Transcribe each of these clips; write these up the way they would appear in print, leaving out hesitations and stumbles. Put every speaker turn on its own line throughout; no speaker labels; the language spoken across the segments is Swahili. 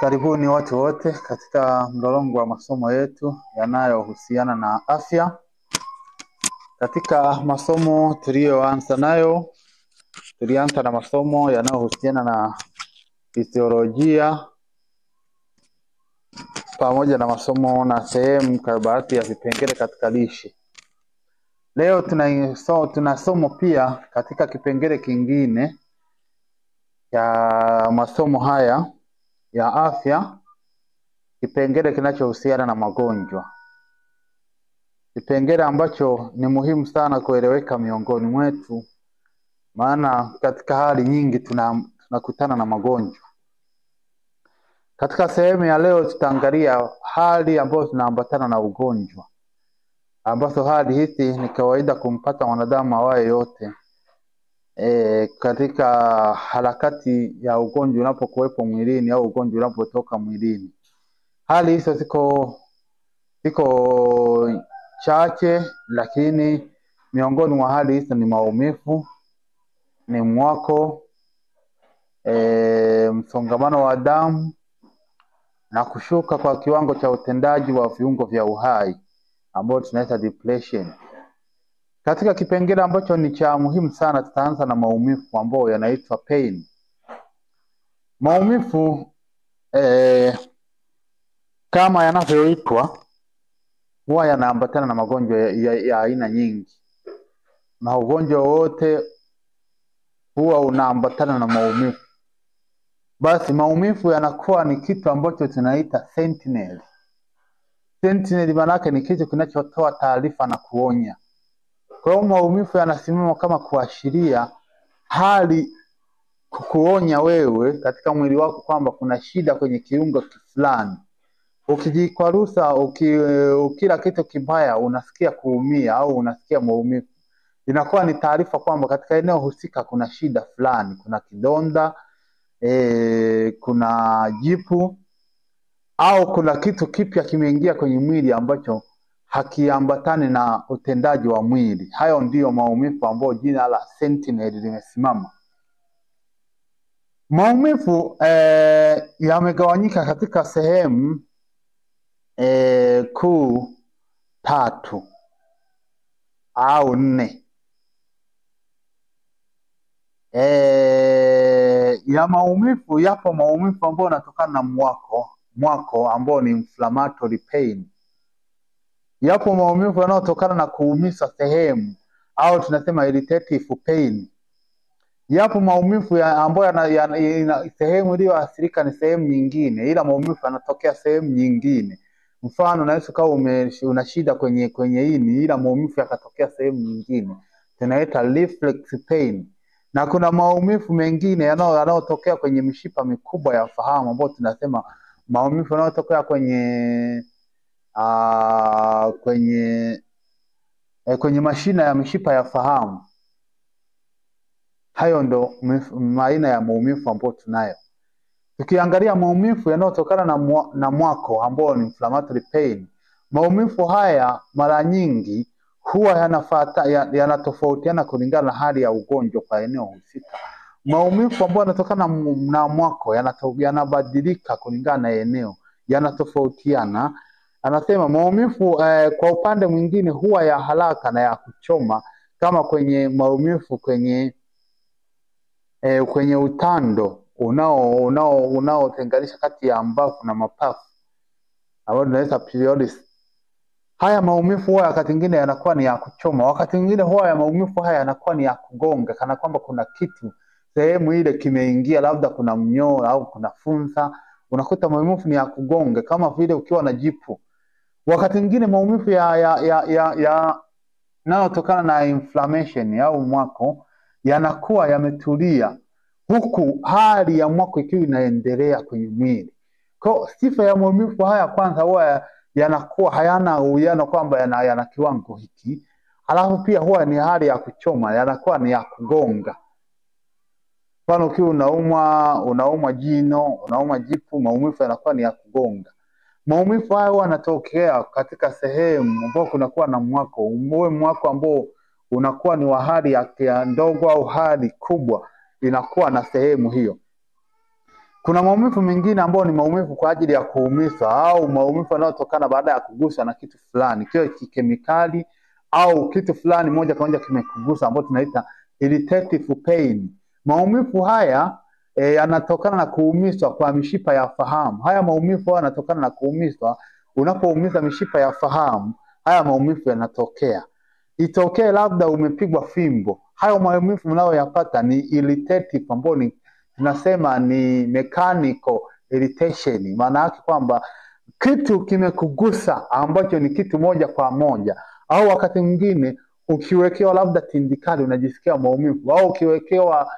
Karibuni watu wote katika mlolongo wa masomo yetu yanayohusiana na afya. Katika masomo tuliyoanza nayo, tulianza na masomo yanayohusiana na fisiolojia pamoja na masomo na sehemu baadhi ya vipengele katika lishe. Leo tunasoma pia katika kipengele kingine ya masomo haya ya afya, kipengele kinachohusiana na magonjwa. Kipengele ambacho ni muhimu sana kueleweka miongoni mwetu, maana katika hali nyingi tunakutana na magonjwa. Katika sehemu ya leo tutaangalia hali ambazo zinaambatana na ugonjwa, ambazo hali hizi ni kawaida kumpata mwanadamu awaye yote katika harakati ya ugonjwa unapokuwepo mwilini au ugonjwa unapotoka mwilini. Hali hizo ziko chache, lakini miongoni mwa hali hizo ni maumivu, ni mwako, msongamano wa damu na kushuka kwa kiwango cha utendaji wa viungo vya uhai ambao tunaita depression. Katika kipengele ambacho ni cha muhimu sana, tutaanza na maumivu ambayo yanaitwa pain. Maumivu kama yanavyoitwa huwa yanaambatana na magonjwa ya aina nyingi. Na ugonjwa wote huwa unaambatana na maumivu. Basi maumivu yanakuwa ni kitu ambacho tunaita sentinel. Sentinel maana yake ni kitu kinachotoa taarifa na kuonya. Kwa hiyo maumivu yanasimama kama kuashiria hali, kukuonya wewe katika mwili wako kwamba kuna shida kwenye kiungo fulani. Ukijikwarusa, ukila kitu kibaya unasikia kuumia au unasikia maumivu. Inakuwa ni taarifa kwamba katika eneo husika kuna shida fulani, kuna kidonda, kuna jipu au kuna kitu kipya kimeingia kwenye mwili ambacho hakiambatani na utendaji wa mwili. Hayo ndiyo maumivu ambayo jina la sentinel limesimama. Maumivu yamegawanyika katika sehemu kuu 3 au 4. Ya maumivu, yapo maumivu ambayo yanatokana na mwako ambao ni inflammatory pain. Yapo maumivu yanayotokana na kuumisa sehemu au tunasema irritative pain. Yapo maumivu ambayo sehemu iliyoathirika ni sehemu nyingine, ila maumivu yanatokea sehemu nyingine. Mfano unaweza kama una shida kwenye ini, ila maumivu yakatokea sehemu nyingine, tunaita reflex pain. Na kuna maumivu mengine yanayotokea kwenye mishipa mikubwa ya fahamu ambayo tunasema maumivu yanayotokea kwenye mashina ya mishipa ya fahamu. Hayo ndo aina ya maumivu ambayo tunayo. Tukiangalia maumivu yanayotokana na mwako ambao ni inflammatory pain, maumivu haya mara nyingi huwa yanatofautiana kulingana na hali ya ugonjwa kwa eneo husika. Maumivu ambayo yanatokana na mwako yanabadilika kulingana na eneo, yanatofautiana. Anasema maumivu kwa upande mwingine huwa ya haraka na ya kuchoma, kama kwenye maumivu kwenye utando unaotenganisha kati ya mbavu na mapafu, ambao tunaita pylorus. Haya maumivu huwa wakati mwingine yanakuwa ni ya kuchoma, wakati mwingine huwa ya maumivu haya yanakuwa ni ya kugonga, kana kwamba kuna kitu sehemu ile kimeingia, labda kuna mnyoo au kuna funza. Unakuta maumivu ni ya kugonga kama vile ukiwa na jipu. Wakati mwingine maumivu yanayotokana na inflammation au mwako yanakuwa yametulia, huku hali ya mwako ikiwa inaendelea kwenye mwili. Kwa sifa ya maumivu haya kwanza huwa yanakuwa hayana uwiano kwamba yana kiwango hiki. Halafu pia huwa ni hali ya kuchoma, yanakuwa ni ya kugonga. Mfano ukiwa unaumwa jino, unaumwa jipu, maumivu yanakuwa ni ya kugonga. Maumivu haya huwa yanatokea katika sehemu ambapo kunakuwa na mwako. Uwe mwako ambao unakuwa ni wa hali ya ndogo au hali kubwa, inakuwa na sehemu hiyo. Kuna maumivu mengine ambayo ni maumivu kwa ajili ya kuumizwa au maumivu yanayotokana baada ya kuguswa na kitu fulani, kiwe kikemikali au kitu fulani moja kwa moja kimekugusa, ambayo tunaita irritative pain. Maumivu haya yanatokana na kuumizwa kwa mishipa ya fahamu. Haya maumivu yanatokana na kuumizwa. Unapoumiza mishipa ya fahamu, haya maumivu yanatokea. Itokee labda umepigwa fimbo, hayo maumivu mnayoyapata ni irritative, ambayo ni tunasema ni mechanical irritation. Maana yake kwamba kitu kimekugusa ambacho ni kitu moja kwa moja, au wakati mwingine ukiwekewa labda tindikali unajisikia maumivu, au ukiwekewa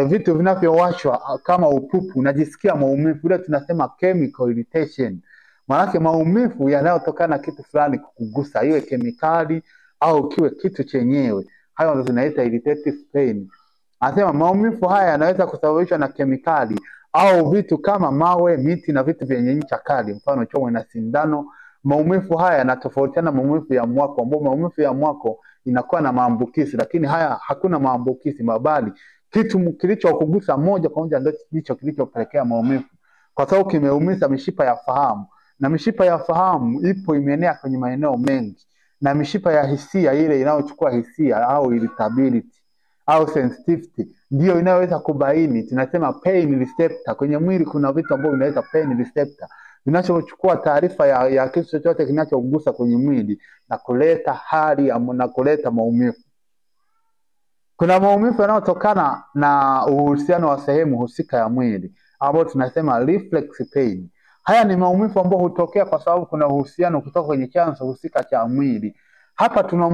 vitu vinavyowashwa kama upupu unajisikia maumivu. Ile tunasema chemical irritation. Maana yake maumivu yanayotokana na kitu fulani kukugusa, iwe kemikali au kiwe kitu chenyewe, hayo ndio tunaita irritative pain. Anasema maumivu haya yanaweza kusababishwa na kemikali au vitu kama mawe, miti na vitu vyenye ncha kali, mfano chomwe na sindano. Maumivu haya yanatofautiana na maumivu ya mwako, ambapo maumivu ya mwako inakuwa na maambukizi, lakini haya hakuna maambukizi, mabali kitu kilichokugusa moja kwa moja ndicho kilichopelekea maumivu, kwa sababu kimeumiza mishipa ya fahamu, na mishipa ya fahamu ipo imeenea kwenye maeneo mengi, na mishipa ya hisia ile inayochukua hisia au irritability au sensitivity ndio inaweza kubaini, tunasema pain receptor. Kwenye mwili kuna vitu ambavyo vinaweza pain receptor, vinachochukua taarifa ya kitu chochote kinachogusa kwenye mwili na kuleta hali na kuleta maumivu. Kuna maumivu yanayotokana na uhusiano wa sehemu husika ya mwili, ambao tunasema reflex pain. Haya ni maumivu ambayo hutokea kwa sababu kuna uhusiano kutoka kwenye chanzo husika cha mwili. Hapa tuna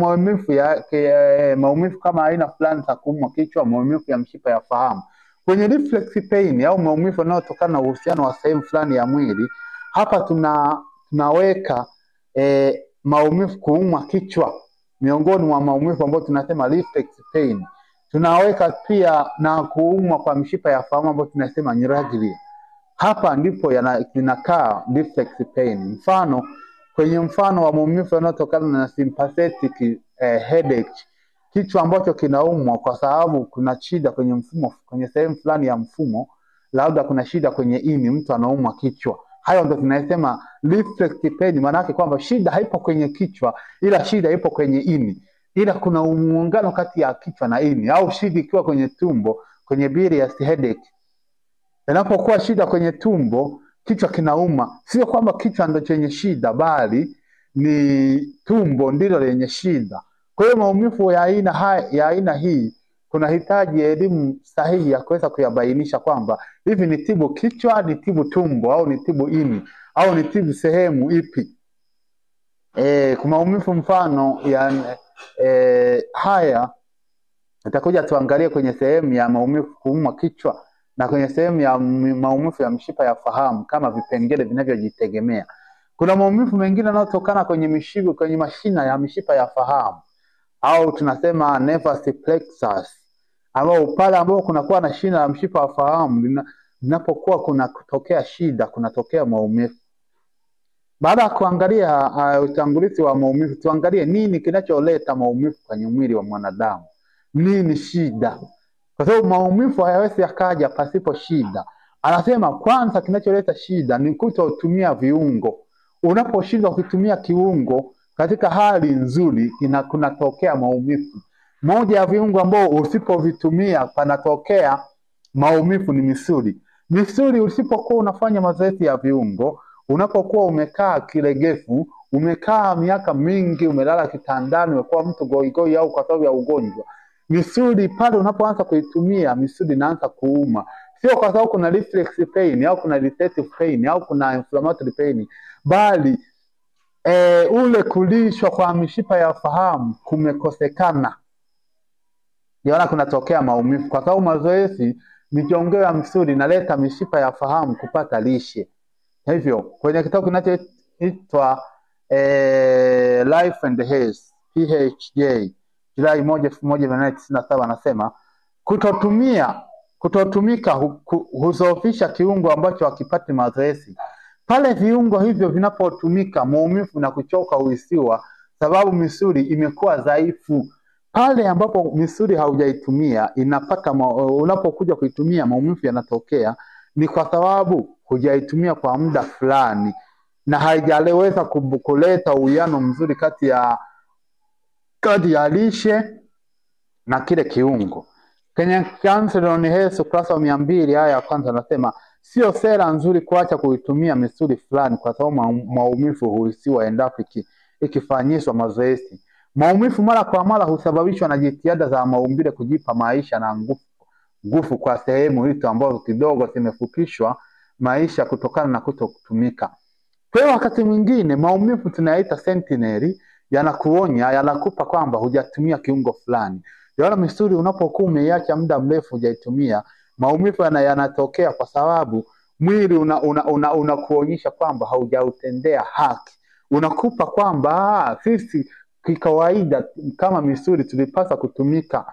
maumivu kama aina fulani za kuumwa kichwa, maumivu ya mshipa ya fahamu. Kwenye reflex pain au maumivu yanayotokana na uhusiano wa sehemu fulani ya mwili, hapa tunaweka maumivu kuumwa kichwa miongoni mwa maumivu ambayo tunasema reflex pain. Tunaweka pia na kuumwa kwa mishipa ya fahamu ambayo tunasema neuralgia. Hapa ndipo yanakaa reflex pain. Mfano wa maumivu yanayotokana na sympathetic headache, kichwa ambacho kinaumwa kwa sababu kuna shida kwenye mfumo, kwenye sehemu fulani ya mfumo, labda kuna shida kwenye ini, mtu anaumwa kichwa. Hayo ndio tunasema reflex pain. Maana yake kwamba shida haipo kwenye kichwa, ila shida ipo kwenye ini, ila kuna muungano kati ya kichwa na ini, au shida ikiwa kwenye tumbo, kwenye bilious headache. Inapokuwa shida kwenye tumbo, kichwa kinauma, sio kwamba kichwa ndio chenye shida, bali ni tumbo ndilo lenye shida. Kwa hiyo maumivu ya aina hii kuna hitaji elimu sahihi ya kuweza kuyabainisha kwamba hivi ni tibu kichwa, ni tibu tumbo, au ni tibu ini, au ni tibu sehemu ipi. Kwa maumivu mfano ya haya tutakuja tuangalie kwenye sehemu ya maumivu kuumwa kichwa na kwenye sehemu ya maumivu ya mshipa ya fahamu kama vipengele vinavyojitegemea. Kuna maumivu mengine yanayotokana kwenye mashina ya mishipa ya fahamu, au tunasema nervous plexus, ambao pale ambapo kunakuwa na shina la mshipa wa fahamu linapokuwa kunatokea shida, kunatokea maumivu. Baada ya kuangalia utangulizi wa maumivu, tuangalie nini kinacholeta maumivu kwenye mwili wa mwanadamu. Nini shida? Kwa sababu maumivu hayawezi yakaja pasipo shida. Anasema kwanza kinacholeta shida ni kutotumia viungo. Unaposhindwa kutumia kiungo katika hali nzuri, kunatokea maumivu. Moja ya viungo ambao usipovitumia panatokea maumivu ni misuli. Misuli, usipokuwa unafanya mazoezi ya viungo, unapokuwa umekaa kilegevu, umekaa miaka mingi, umelala kitandani, umekuwa mtu goigoi au kwa sababu ya ugonjwa, misuli pale unapoanza kuitumia, misuli inaanza kuuma. Sio kwa sababu kuna reflex pain au kuna irritative pain au kuna inflammatory pain, bali ule kulishwa kwa mishipa ya fahamu kumekosekana. Yaona kunatokea maumivu kwa sababu mazoezi, mijongeo ya misuli inaleta mishipa ya fahamu kupata lishe. Hivyo kwenye kitabu kinachoitwa Life and Health PHJ Julai 1, 1997 anasema kutotumika huzofisha kiungo ambacho hakipati mazoezi. Pale viungo hivyo vinapotumika, maumivu na kuchoka huhisiwa, sababu misuli imekuwa dhaifu. Pale ambapo misuli haujaitumia inapata unapokuja kuitumia, maumivu yanatokea ni kwa sababu hujaitumia kwa muda fulani na haijaleweza kuleta uwiano mzuri kati ya lishe na kile kiungo. Kwenye Chancellor Health ukurasa wa 200 aya ya kwanza anasema sio sera nzuri kuacha kuitumia misuli fulani kwa sababu maumivu huhisiwa endapo ikifanyishwa mazoezi. Maumivu mara kwa mara husababishwa na jitihada za maumbile kujipa maisha na nguvu kwa sehemu hizo ambazo kidogo zimefupishwa maisha kutokana na kutokutumika. Kwa hiyo wakati mwingine maumivu tunayaita sentineli, yanakuonya, yanakupa kwamba hujatumia kiungo fulani. Yaani misuli unapokuwa umeiacha muda mrefu hujaitumia, maumivu yanatokea kwa sababu mwili unakuonyesha kwamba haujautendea haki. Unakupa kwamba sisi kikawaida kama misuli tulipaswa kutumika.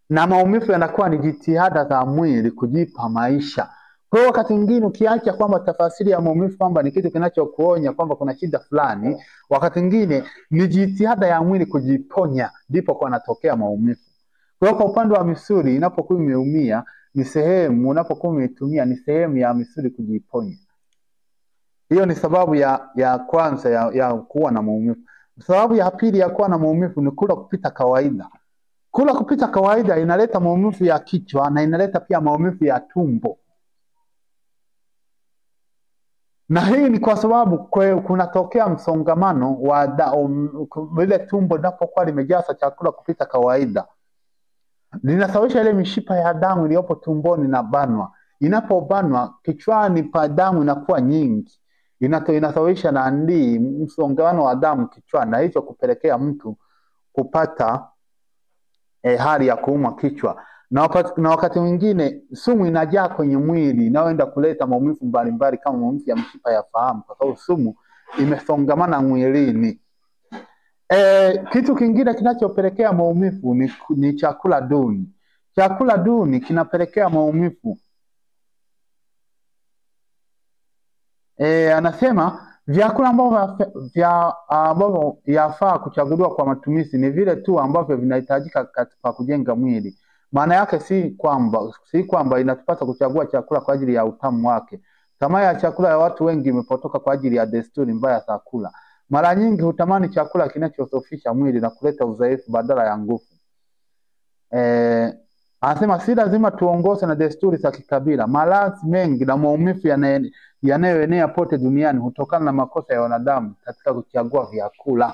Na maumivu yanakuwa ni jitihada za mwili kujipa maisha. Kwa hiyo wakati mwingine ukiacha kwamba tafasiri ya maumivu kwamba ni kitu kinachokuonya kwamba kuna shida fulani, wakati mwingine ni jitihada ya mwili kujiponya ndipo kunatokea maumivu. Kwa hiyo kwa upande wa misuli inapokuwa imeumia ni sehemu, unapokuwa umeitumia ni sehemu ya misuli kujiponya. Hiyo ni sababu ya kwanza ya kuwa na maumivu. Sababu ya pili ya kuwa na maumivu ni kula kupita kawaida. Kula kupita kawaida inaleta maumivu ya kichwa na inaleta pia maumivu ya tumbo. Na hii ni kwa sababu kunatokea msongamano wa ile tumbo linapokuwa limejaza chakula kupita kawaida. Linasababisha ile mishipa ya damu iliyopo tumboni na banwa. Inapobanwa kichwani pa damu inakuwa nyingi. Inasababisha na msongamano wa damu kichwani na hicho kupelekea mtu kupata hali ya kuumwa kichwa. Na wakati mwingine sumu inajaa kwenye mwili inayoenda kuleta maumivu mbalimbali kama maumivu ya mishipa ya fahamu kwa sababu sumu imesongamana mwilini. Kitu kingine kinachopelekea maumivu ni chakula duni. Chakula duni kinapelekea maumivu. Anasema vyakula ambavyo yafaa kuchaguliwa kwa matumizi ni vile tu ambavyo vinahitajika katika kujenga mwili. Maana yake si kwamba inatupasa kuchagua chakula kwa ajili ya utamu wake. Tamaa ya chakula ya watu wengi imepotoka kwa ajili ya desturi mbaya za kula. Mara nyingi hutamani chakula kinachosofisha mwili na kuleta udhaifu badala ya nguvu. Anasema si lazima tuongozwe na desturi za kikabila. Maradhi mengi na maumivu yanayoenea pote duniani hutokana na makosa ya wanadamu katika kuchagua vyakula.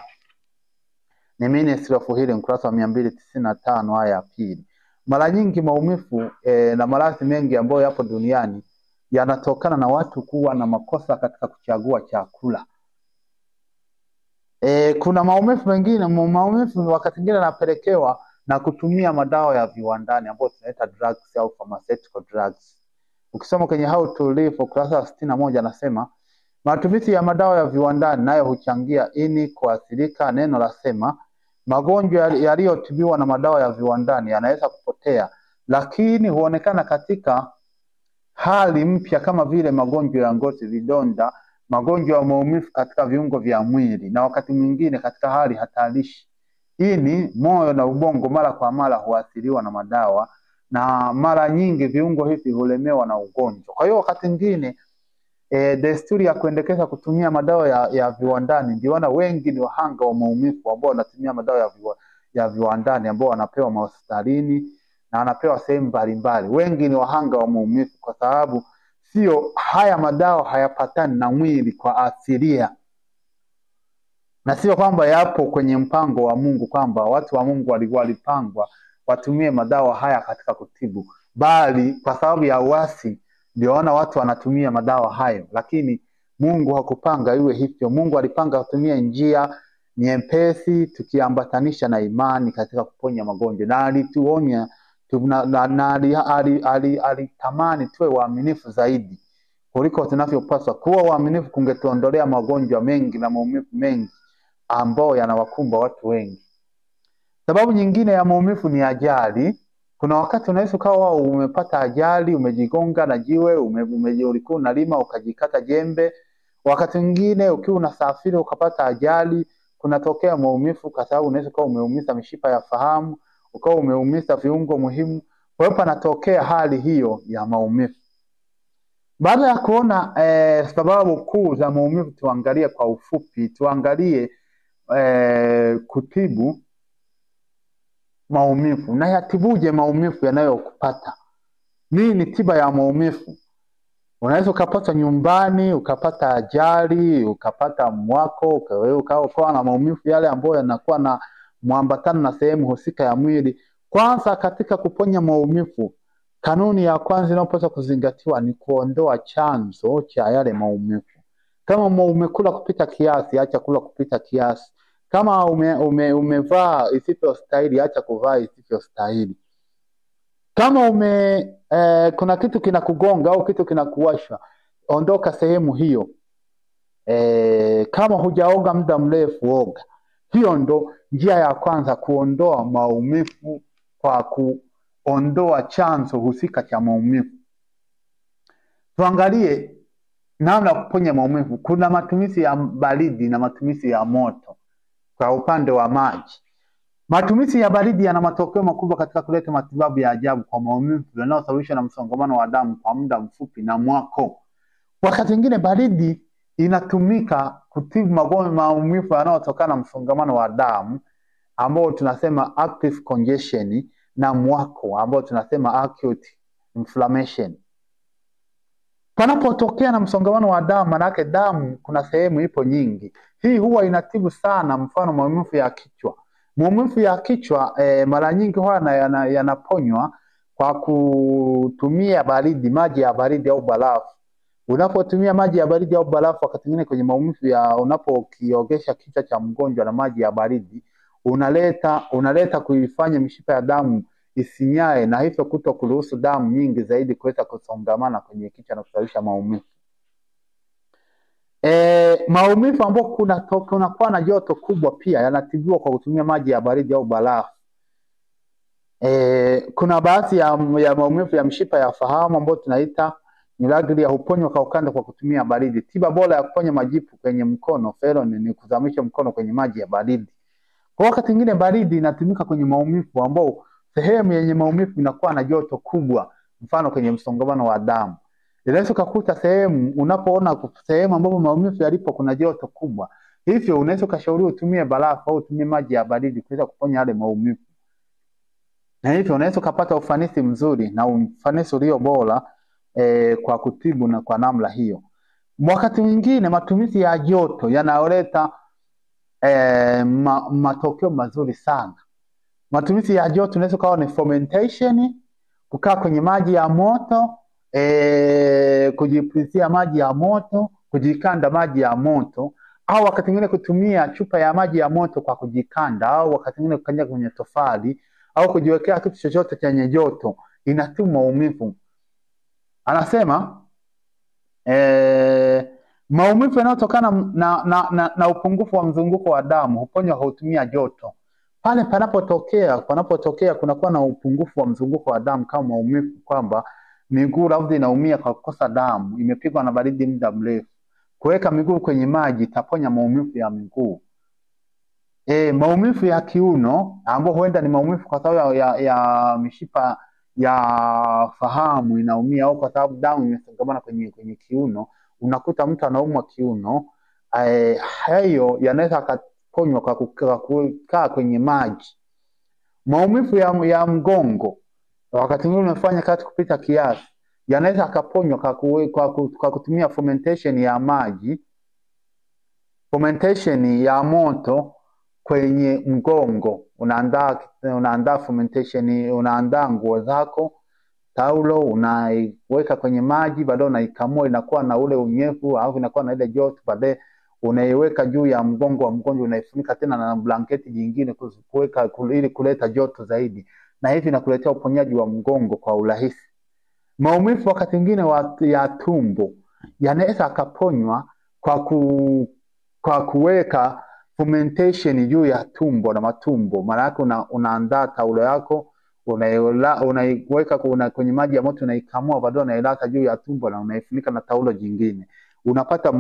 Ni Ministry of Healing ukurasa wa 295 aya ya pili. Mara nyingi maumivu na maradhi mengi ambayo yapo duniani yanatokana na watu kuwa na makosa katika kuchagua chakula. Kuna maumivu wakati mwingine yanapelekewa na kutumia madawa ya viwandani ambayo tunaita drugs au pharmaceutical drugs. Ukisoma kwenye How to Live ukurasa wa 61 anasema matumizi ya madawa ya viwandani nayo huchangia ini kuathirika. Neno lasema magonjwa yaliyotibiwa na madawa ya viwandani yanaweza kupotea, lakini huonekana katika hali mpya kama vile magonjwa ya ngozi, vidonda, magonjwa ya maumivu katika viungo vya mwili na wakati mwingine katika hali hatarishi. Ini, moyo na ubongo mara kwa mara huathiriwa na madawa na mara nyingi viungo hivi hulemewa na ugonjwa. Kwa hiyo wakati mwingine desturi ya kuendekeza kutumia madawa ya viwandani ndio wengi ni wahanga wa maumivu ambao wanatumia madawa ya viwandani ambao wanapewa hospitalini na wanapewa sehemu mbalimbali. Wengi ni wahanga wa maumivu kwa sababu sio haya madawa hayapatani na mwili kwa asilia. Na sio kwamba yapo kwenye mpango wa Mungu kwamba watu wa Mungu walipangwa watumie madawa haya katika kutibu, bali kwa sababu ya uasi ndio watu wanatumia madawa hayo, lakini Mungu hakupanga iwe hivyo. Mungu alipanga kutumia njia nyepesi tukiambatanisha na imani katika kuponya magonjwa, na alituonya alitamani tuwe waaminifu zaidi kuliko tunavyopaswa kuwa waaminifu. Kungetuondolea magonjwa mengi na maumivu mengi ambao yanawakumba watu wengi. Sababu nyingine ya maumivu ni ajali. Kuna wakati unaweza ukawa umepata ajali, umejigonga na jiwe, ulikuwa unalima ukajikata jembe. Wakati mwingine ukiwa unasafiri ukapata ajali, kunatokea maumivu kwa sababu unaweza kuwa umeumiza mishipa ya fahamu, ukawa umeumiza viungo muhimu. Kwa hiyo panatokea hali hiyo ya maumivu. Baada ya kuona sababu kuu za maumivu, tuangalie kwa ufupi, tuangalie kutibu maumivu. Na yatibuje maumivu yanayokupata? Nini tiba ya maumivu? Unaweza ukapata nyumbani, ukapata ajali, ukapata mwako, ukawa na maumivu yale ambayo yanakuwa na mwambatano na sehemu husika ya mwili. Kwanza katika kuponya maumivu, kanuni ya kwanza inayopaswa kuzingatiwa ni kuondoa chanzo cha yale maumivu. Kama umekula kupita kiasi, acha kula kupita kiasi. Kama umevaa isivyostahili, acha kuvaa isivyostahili. Kama kuna kitu kinakugonga au kitu kinakuwasha, ondoka sehemu hiyo. Kama hujaoga muda mrefu, oga. Hiyo ndo njia ya kwanza, kuondoa maumivu kwa kuondoa chanzo husika cha maumivu. Tuangalie namna ya kuponya maumivu. Kuna matumizi ya baridi na matumizi ya moto. Kwa upande wa maji, matumizi ya baridi yana matokeo makubwa katika kuleta matibabu ya ajabu kwa maumivu yanayosababishwa na msongamano wa damu kwa muda mfupi na mwako. Wakati mwingine baridi inatumika kutibu maumivu yanayotokana na msongamano wa damu ambao tunasema active congestion, na mwako ambao tunasema acute inflammation. Panapotokea na msongamano wa damu, manake damu kuna sehemu ipo nyingi. Hii huwa inatibu sana, mfano maumivu ya kichwa. Maumivu ya kichwa mara nyingi huwa yanaponywa kwa kutumia baridi, maji ya baridi au barafu. Unapotumia maji ya baridi au barafu, wakati mwingine kwenye maumivu unapokiogesha kichwa cha mgonjwa na maji ya baridi, unaleta kuifanya mishipa ya damu isinyae, na hivyo kuto kuruhusu damu nyingi zaidi kuweza kusongamana kwenye kichwa na kusababisha maumivu. Maumivu ambayo kunakuwa na joto kubwa pia yanatibiwa kwa kutumia maji ya baridi au barafu. Kuna baadhi ya maumivu ya mishipa ya fahamu ambayo tunaita milagilia, huponywa kwa ukanda kwa kutumia baridi. Tiba bora ya kuponya majipu kwenye mkono feloni ni kuzamisha mkono kwenye maji ya baridi. Kwa wakati mwingine baridi inatumika kwenye maumivu ambao sehemu yenye maumivu inakuwa na joto kubwa, mfano kwenye msongamano wa damu. Unaweza kukuta sehemu, unapoona sehemu ambapo maumivu yalipo kuna joto kubwa, hivyo unaweza kushauriwa utumie barafu au utumie maji ya baridi kuweza kuponya yale maumivu. Na hivyo unaweza kupata ufanisi mzuri na ufanisi ulio bora kwa kutibu na kwa namna hiyo. Wakati mwingine matumizi ya joto yanaleta matokeo mazuri sana. Matumizi ya joto unaweza kuwa ni fermentation, kukaa kwenye maji ya moto, kujipulizia maji ya moto, kujikanda maji ya moto, au wakati mwingine kutumia chupa ya maji ya moto kwa kujikanda, au wakati mwingine kukanyaga kwenye tofali, au kujiwekea kitu chochote chenye joto, inatibu maumivu. Anasema maumivu yanayotokana na upungufu wa mzunguko wa damu huponywa kwa kutumia joto. Pale panapotokea kunakuwa na upungufu wa mzunguko wa damu, kama maumivu kwamba miguu labda inaumia kwa kukosa damu, imepigwa na baridi muda mrefu, kuweka miguu kwenye maji itaponya maumivu ya miguu. Maumivu ya kiuno ambao huenda ni maumivu kwa sababu ya mishipa ya fahamu inaumia, au kwa sababu damu imesongamana kwenye kiuno, unakuta mtu anaumwa kiuno. Hayo yanaweza kuponywa kwa kukaa kwenye maji. Maumivu ya mgongo, wakati mwingine unafanya kazi kupita kiasi, yanaweza kuponywa kwa kutumia fermentation ya maji, fermentation ya moto kwenye mgongo. Unaandaa fermentation, unaandaa nguo zako, taulo, unaiweka kwenye maji, baadaye unaikamua, inakuwa na ule unyevu au inakuwa na ile joto, baadaye unaiweka juu ya mgongo wa mgonjwa, unaifunika tena na blanketi nyingine kuweka ili kuleta joto zaidi, na hivi inakuletea uponyaji wa mgongo kwa urahisi. Maumivu wakati mwingine ya tumbo yanaweza kuponywa kwa kuweka fermentation juu ya tumbo na matumbo. Maana yake unaandaa taulo yako, unaiweka kwenye maji ya moto, unaikamua, baadaye unailata juu ya tumbo na unaifunika na taulo jingine. Unapata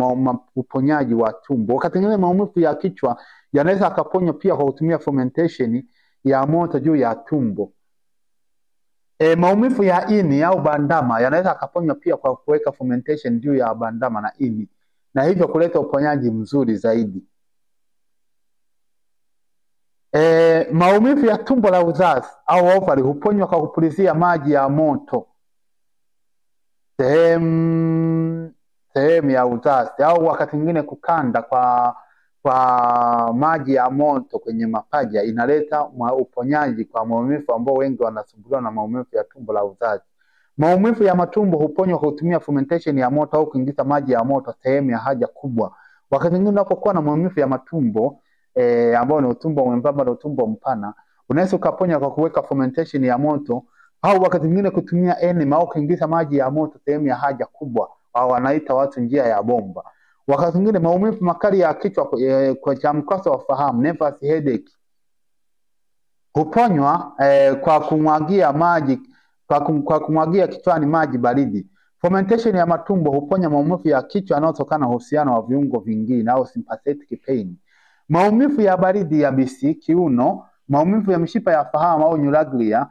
uponyaji wa tumbo. Wakati mwingine maumivu ya kichwa yanaweza kuponywa pia kwa kutumia fermentation ya moto juu ya tumbo. Maumivu ya ini au bandama yanaweza kuponywa pia kwa kuweka fermentation juu ya bandama na ini, na hivyo kuleta uponyaji mzuri zaidi. Maumivu ya tumbo la uzazi au ovari huponywa kwa kupulizia maji ya moto sehemu ya uzazi, au wakati mwingine kukanda kwa maji ya moto kwenye mapaja inaleta uponyaji kwa maumivu ambao wengi wanasumbuliwa na maumivu ya tumbo la uzazi. Maumivu ya matumbo huponywa kwa kutumia fermentation ya moto au kuingiza maji ya moto sehemu ya haja kubwa. Wakati mwingine unapokuwa na maumivu ya matumbo ambao ni utumbo mwembamba na utumbo mpana, unaweza ukaponya kwa kuweka fermentation ya moto, au wakati mwingine kutumia enema au kuingiza maji ya moto sehemu ya haja kubwa, au wanaita watu njia ya bomba. Wakati mwingine maumivu makali ya kichwa kwa mkasa wa fahamu, nervous headache, huponywa kwa kumwagia maji kwa kumwagia kichwani maji baridi. Fermentation ya matumbo huponya maumivu ya kichwa yanayotokana na uhusiano wa viungo vingine au sympathetic pain. Maumivu ya baridi ya bisi, kiuno, maumivu ya mishipa ya fahamu au neuralgia,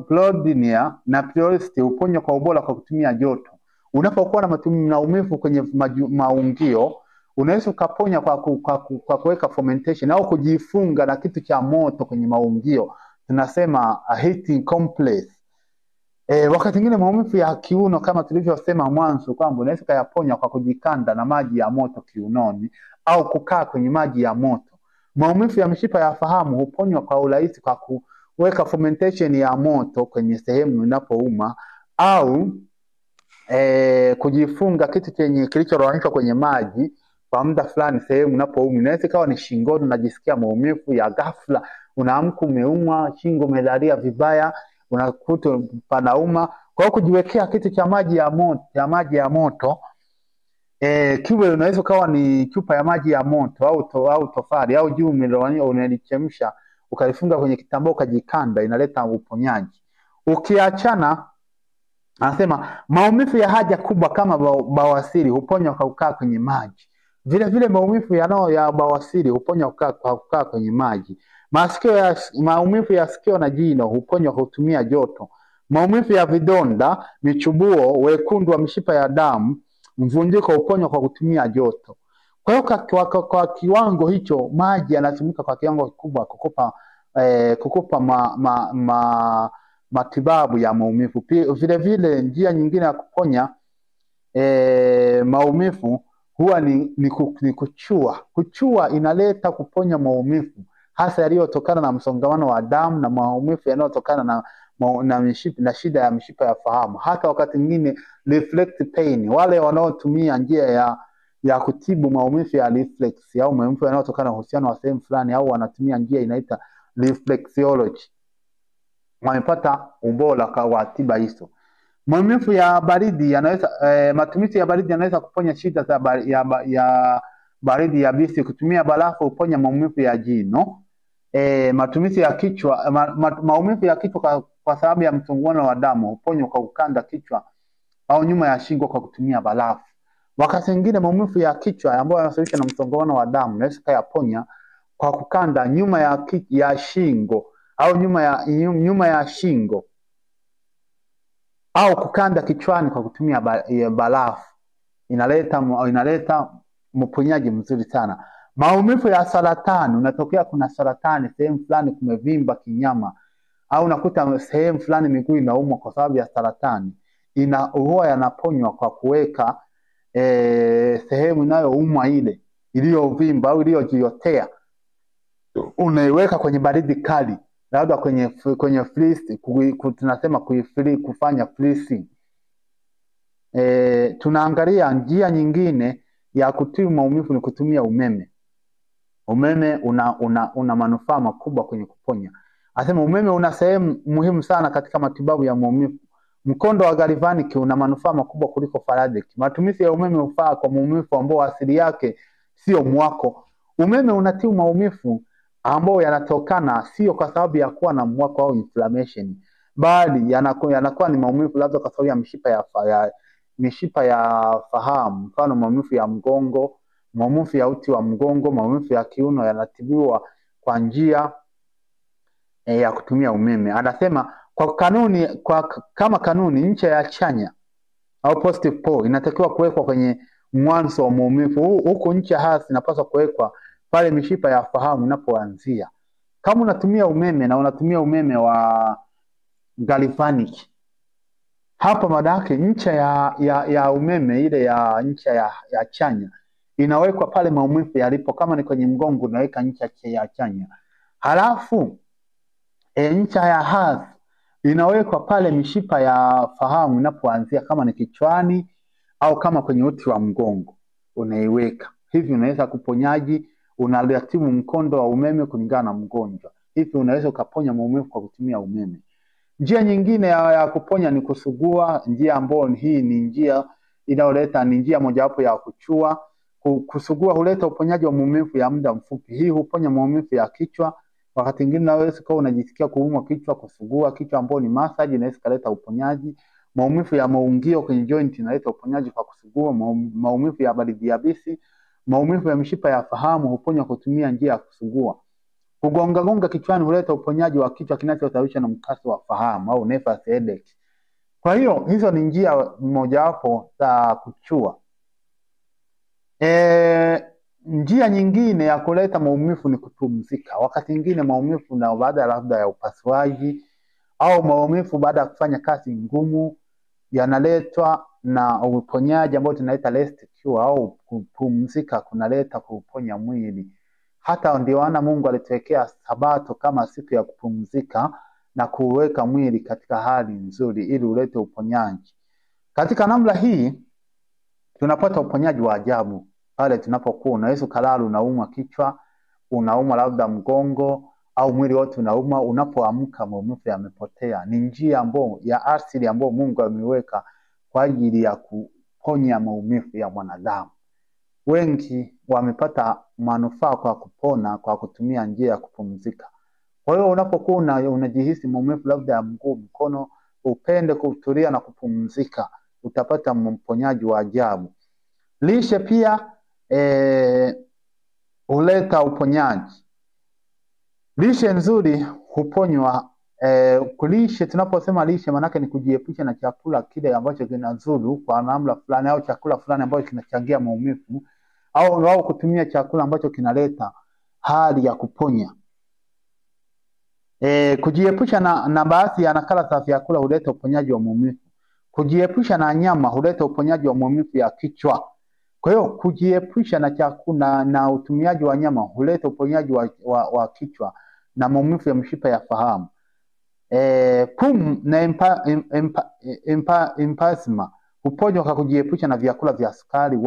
clodynia na pleurisy huponywa kwa ubora kwa kutumia joto. Unapokuwa na maumivu kwenye maungio, unaweza ukaponya kwa kuweka fermentation au kujifunga na kitu cha moto kwenye maungio, tunasema a heating complex. Wakati mwingine maumivu ya kiuno kama tulivyosema mwanzo kwamba unaweza kuyaponya kwa kujikanda na maji ya moto kiunoni au kukaa kwenye maji ya moto. Maumivu ya mishipa ya fahamu huponywa kwa urahisi kwa kuweka fermentation ya moto kwenye sehemu inapouma, au kujifunga kitu kilicholowanishwa kwenye maji kwa muda fulani sehemu inapouma. Inaweza ikawa ni shingoni, unajisikia maumivu ya ghafla, unaamka umeumwa, shingo imelalia vibaya, unakuta panauma. Kwa hiyo kujiwekea kitu cha maji ya moto kiwe unaweza kawa ni chupa ya maji ya moto au tofali au juu unalichemsha ukalifunga kwenye kitambaa ukajikanda, inaleta uponyaji. Ukiachana, anasema maumivu ya haja kubwa kama bawasiri huponywa kwa kukaa kwenye maji. Vile vile maumivu ya bawasiri huponywa kwa kukaa kwenye maji. Maumivu ya sikio na jino huponywa kwa kutumia joto. Maumivu ya vidonda, michubuo, wekundu wa mishipa ya damu, mvunjiko huponywa kwa kutumia joto. Kwa hiyo kwa kiwango hicho maji yanatumika kwa kiwango kikubwa kukupa matibabu ya maumivu. Vile vile njia nyingine ya kuponya maumivu huwa ni kuchua. Kuchua inaleta kuponya maumivu hasa yaliyotokana na msongamano wa damu na maumivu yanayotokana na shida ya mishipa ya fahamu. Hata wakati mwingine reflex pain, wale wanaotumia njia ya kutibu maumivu ya reflex au maumivu yanayotokana na uhusiano wa sehemu fulani, au wanatumia njia inaita reflexology, wamepata ubora wa tiba hizo. Maumivu ya baridi yanaweza matumizi ya baridi yanaweza kuponya shida za baridi ya bisi. Kutumia barafu huponya maumivu ya jino. Matumizi ya kichwa, maumivu ya kichwa kwa sababu ya msongamano wa damu huponywa kwa kukanda kichwa au nyuma ya shingo kwa kutumia barafu. Wakati mwingine maumivu ya kichwa ambayo yanasababishwa na msongamano wa damu naweza kuyaponya kwa kukanda nyuma ya shingo au nyuma ya shingo au kukanda kichwani kwa kutumia barafu. Inaleta mponyaji mzuri sana. Maumivu ya saratani, unatokea kuna saratani sehemu fulani kumevimba kinyama, au unakuta sehemu fulani miguu inaumwa kwa sababu ya saratani, huwa yanaponywa kwa kuweka sehemu inayoumwa ile iliyovimba au iliyojiotea, unaiweka kwenye baridi kali, labda kwenye freeze, tunasema kufanya freezing. Tunaangalia njia nyingine ya kutibu maumivu ni kutumia umeme. Umeme una manufaa makubwa kwenye kuponya. Anasema umeme una sehemu muhimu sana katika matibabu ya maumivu. Mkondo wa galvanic una manufaa makubwa kuliko Faraday. Matumizi ya umeme hufaa kwa maumivu ambao asili yake sio mwako. Umeme unatibu maumivu ambao yanatokana sio kwa sababu ya kuwa na mwako au inflammation, bali yanakuwa ni maumivu labda kwa sababu ya mishipa ya fahamu, mfano maumivu ya mgongo, maumivu ya uti wa mgongo, maumivu ya kiuno yanatibiwa kwa njia ya kutumia umeme. Anasema Kama kanuni, ncha ya chanya au positive pole inatakiwa kuwekwa kwenye mwanzo wa maumivu. Huku ncha hasi inapaswa kuwekwa pale mishipa ya fahamu inapoanzia. Kama unatumia umeme na unatumia umeme wa galvanic, hapa madake ncha ya umeme ile ya ncha ya chanya inawekwa pale maumivu yalipo. Kama ni kwenye mgongo unaweka ncha ya chanya. Halafu ncha ya hasi inawekwa pale mishipa ya fahamu inapoanzia, kama ni kichwani au kama kwenye uti wa mgongo unaiweka. Hivi unaweza kuponyaji, unaratibu mkondo wa umeme kulingana na mgonjwa. Hivi unaweza ukaponya maumivu kwa kutumia umeme. Njia nyingine ya kuponya ni kusugua. Njia ambayo hii ni njia inayoleta, ni njia mojawapo ya kuchua. Kusugua huleta uponyaji wa maumivu ya muda mfupi. Hii huponya maumivu ya kichwa. Wakati mwingine unaweza kuwa unajisikia kuumwa kichwa, kusugua kichwa ambayo ni massage inaweza kuleta uponyaji. Maumivu ya maungio kwenye joint inaleta uponyaji kwa kusugua. Maumivu ya baridi yabisi, maumivu ya mishipa ya fahamu huponya kutumia njia ya kusugua. Kugonga kichwani huleta uponyaji wa kichwa kinachosababishwa na mkasa wa fahamu au nervous headache. Kwa hiyo hizo ni njia mojawapo za kuchua. Njia nyingine ya kuleta maumivu ni kupumzika. Wakati mwingine maumivu na baada labda ya upasuaji au maumivu baada ya kufanya kazi ngumu yanaletwa na uponyaji ambao tunaita rest cure, au kupumzika kunaleta kuponya mwili. Hata ndio ana Mungu alituwekea Sabato kama siku ya kupumzika na kuweka mwili katika hali nzuri ili ulete uponyaji. Katika namna hii tunapata uponyaji wa ajabu pale tunapokuwa unaweza kulala unaumwa kichwa, unaumwa labda mgongo au mwili wote unauma, unapoamka maumivu yamepotea. Ni njia ambayo ya asili ambayo Mungu ameweka kwa ajili ya kuponya maumivu ya mwanadamu. Wengi wamepata manufaa kwa kupona kwa kutumia njia ya kupumzika. Kwa hiyo unapokuwa unajihisi maumivu labda ya mguu, mkono, upende kutulia na kupumzika, utapata mponyaji wa ajabu. Lishe pia huleta uponyaji. Lishe nzuri huponywa. Kulishe, tunaposema lishe manake ni kujiepusha na chakula kile ambacho kinazuru kwa namna fulani, au chakula fulani ambacho kinachangia maumivu, au kutumia chakula ambacho kinaleta hali ya kuponya. Kujiepusha na baadhi ya nakala za vyakula huleta uponyaji wa maumivu. Kujiepusha na nyama huleta uponyaji wa maumivu ya kichwa. Kwa hiyo kujiepusha na chakula na utumiaji wa nyama huleta uponyaji wa kichwa na maumivu ya mshipa ya fahamu. Pumu na empasma huponywa kwa kujiepusha na vyakula vya sukari.